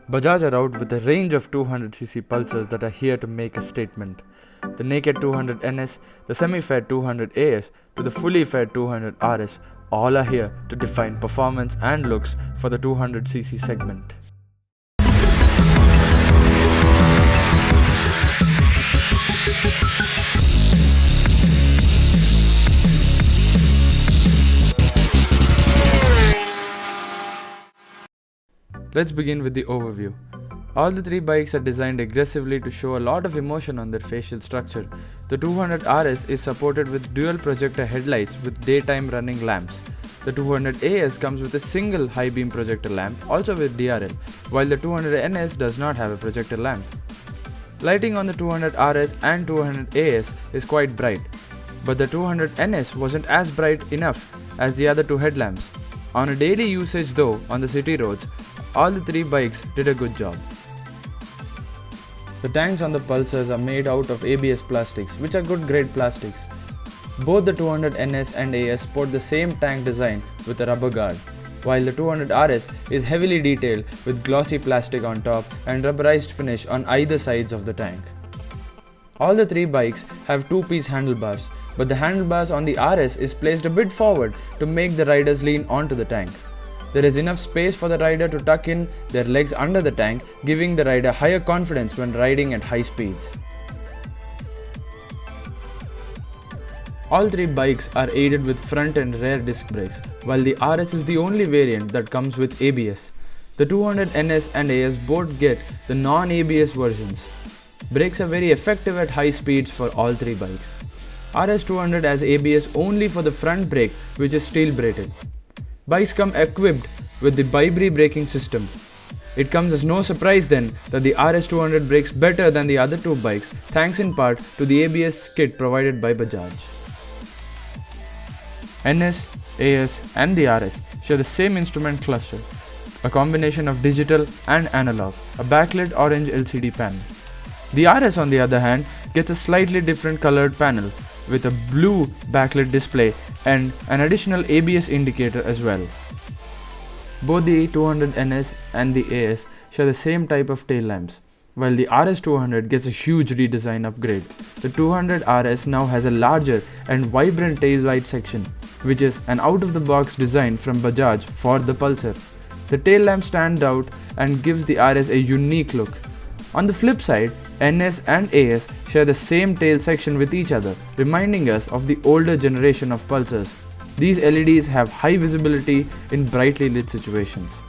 Bajaj are out with a range of 200cc Pulsars that are here to make a statement. The naked 200 NS, the semi-fed 200 AS to the fully fed 200 RS all are here to define performance and looks for the 200cc segment. Let's begin with the overview. All the three bikes are designed aggressively to show a lot of emotion on their facial structure. The 200 RS is supported with dual projector headlights with daytime running lamps. The 200 AS comes with a single high beam projector lamp, also with DRL, while the 200 NS does not have a projector lamp. Lighting on the 200 RS and 200 AS is quite bright, but the 200 NS wasn't as bright enough as the other two headlamps. On a daily usage though, on the city roads, all the three bikes did a good job. The tanks on the Pulsars are made out of ABS plastics, which are good grade plastics. Both the 200 NS and AS sport the same tank design with a rubber guard, while the 200 RS is heavily detailed with glossy plastic on top and rubberized finish on either sides of the tank. All the three bikes have two-piece handlebars, but the handlebars on the RS is placed a bit forward to make the riders lean onto the tank. There is enough space for the rider to tuck in their legs under the tank, giving the rider higher confidence when riding at high speeds. All three bikes are aided with front and rear disc brakes, while the RS is the only variant that comes with ABS. The 200 NS and AS both get the non-ABS versions. Brakes are very effective at high speeds for all three bikes. RS200 has ABS only for the front brake, which is steel braided. Bikes come equipped with the bi-brake braking system. It comes as no surprise then that the RS200 brakes better than the other two bikes, thanks in part to the ABS kit provided by Bajaj. NS, AS and the RS share the same instrument cluster, a combination of digital and analog, a backlit orange LCD panel. The RS on the other hand gets a slightly different colored panel with a blue backlit display and an additional ABS indicator as well. Both the 200 NS and the AS share the same type of tail lamps, while the RS200 gets a huge redesign upgrade. The 200 RS now has a larger and vibrant tail light section, which is an out-of-the-box design from Bajaj for the Pulsar. The tail lamp stands out and gives the RS a unique look. On the flip side, NS and AS share the same tail section with each other, reminding us of the older generation of Pulsars. These LEDs have high visibility in brightly lit situations.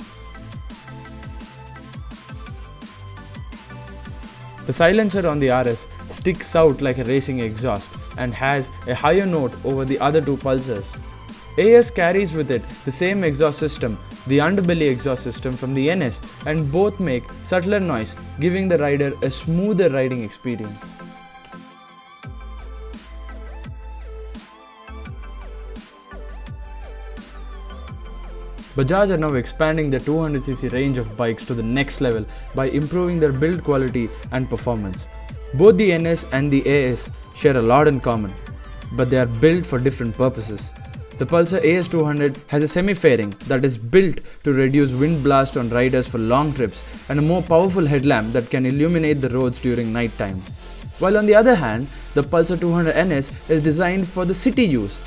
The silencer on the RS sticks out like a racing exhaust and has a higher note over the other two Pulsars. AS carries with it the same exhaust system, the underbelly exhaust system from the NS, and both make subtler noise, giving the rider a smoother riding experience. Bajaj are now expanding their 200cc range of bikes to the next level by improving their build quality and performance. Both the NS and the AS share a lot in common, but they are built for different purposes. The Pulsar AS200 has a semi-fairing that is built to reduce wind blast on riders for long trips and a more powerful headlamp that can illuminate the roads during night time. While on the other hand, the Pulsar 200 NS is designed for the city use,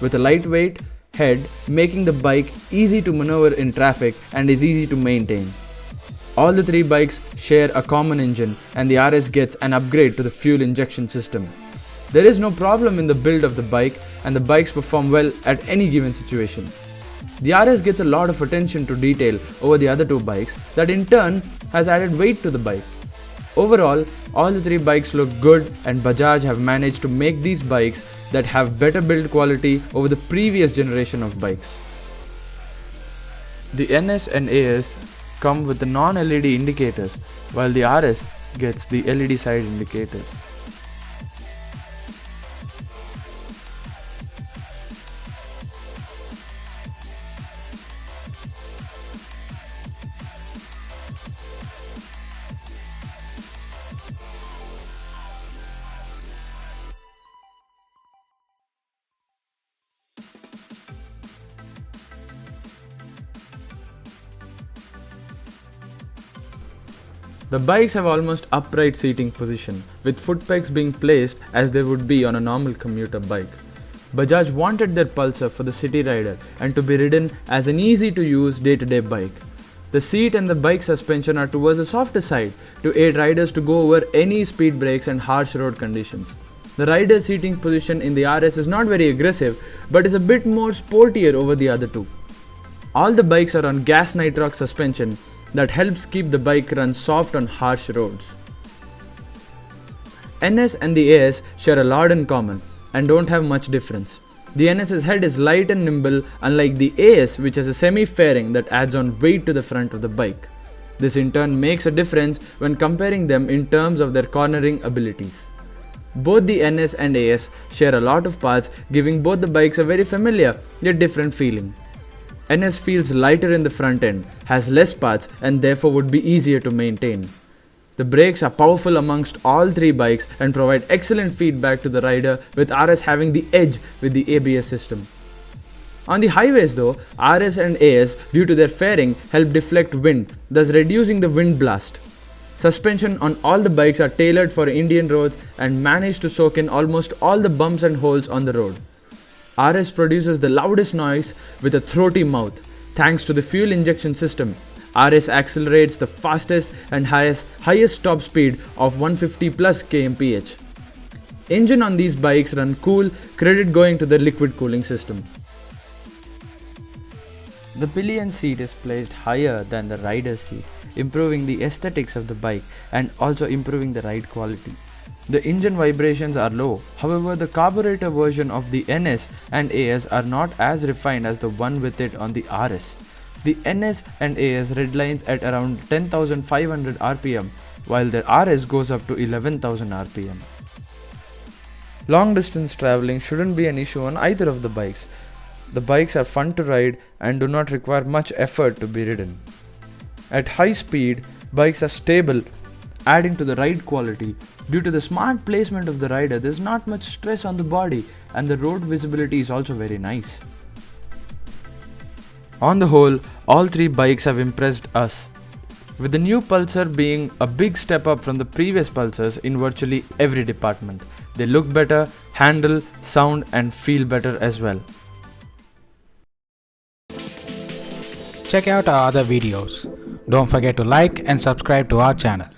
with a lightweight head making the bike easy to maneuver in traffic and is easy to maintain. All the three bikes share a common engine and the RS gets an upgrade to the fuel injection system. There is no problem in the build of the bike and the bikes perform well at any given situation. The RS gets a lot of attention to detail over the other two bikes that in turn has added weight to the bike. Overall, all the three bikes look good and Bajaj have managed to make these bikes that have better build quality over the previous generation of bikes. The NS and AS come with the non-LED indicators while the RS gets the LED side indicators. The bikes have almost upright seating position, with foot pegs being placed as they would be on a normal commuter bike. Bajaj wanted their Pulsar for the city rider and to be ridden as an easy to use day-to-day bike. The seat and the bike suspension are towards the softer side to aid riders to go over any speed breaks and harsh road conditions. The rider's seating position in the RS is not very aggressive but is a bit more sportier over the other two. All the bikes are on gas nitrox suspension that helps keep the bike run soft on harsh roads. NS and the AS share a lot in common and don't have much difference. The NS's head is light and nimble, unlike the AS, which has a semi-fairing that adds on weight to the front of the bike. This in turn makes a difference when comparing them in terms of their cornering abilities. Both the NS and AS share a lot of parts, giving both the bikes a very familiar yet different feeling. NS feels lighter in the front end, has less parts and therefore would be easier to maintain. The brakes are powerful amongst all three bikes and provide excellent feedback to the rider, with RS having the edge with the ABS system. On the highways though, RS and AS due to their fairing help deflect wind, thus reducing the wind blast. Suspension on all the bikes are tailored for Indian roads and manage to soak in almost all the bumps and holes on the road. RS produces the loudest noise with a throaty mouth. Thanks to the fuel injection system, RS accelerates the fastest and highest top speed of 150 plus kmph. Engine on these bikes run cool, credit going to the liquid cooling system. The pillion seat is placed higher than the rider's seat, improving the aesthetics of the bike and also improving the ride quality. The engine vibrations are low, however the carburetor version of the NS and AS are not as refined as the one with it on the RS. The NS and AS redlines at around 10,500 rpm, while the RS goes up to 11,000 rpm. Long distance traveling shouldn't be an issue on either of the bikes. The bikes are fun to ride and do not require much effort to be ridden. At high speed, bikes are stable, adding to the ride quality. Due to the smart placement of the rider, there is not much stress on the body and the road visibility is also very nice. On the whole, all three bikes have impressed us, with the new Pulsar being a big step up from the previous Pulsars in virtually every department. They look better, handle, sound and feel better as well. Check out our other videos. Don't forget to like and subscribe to our channel.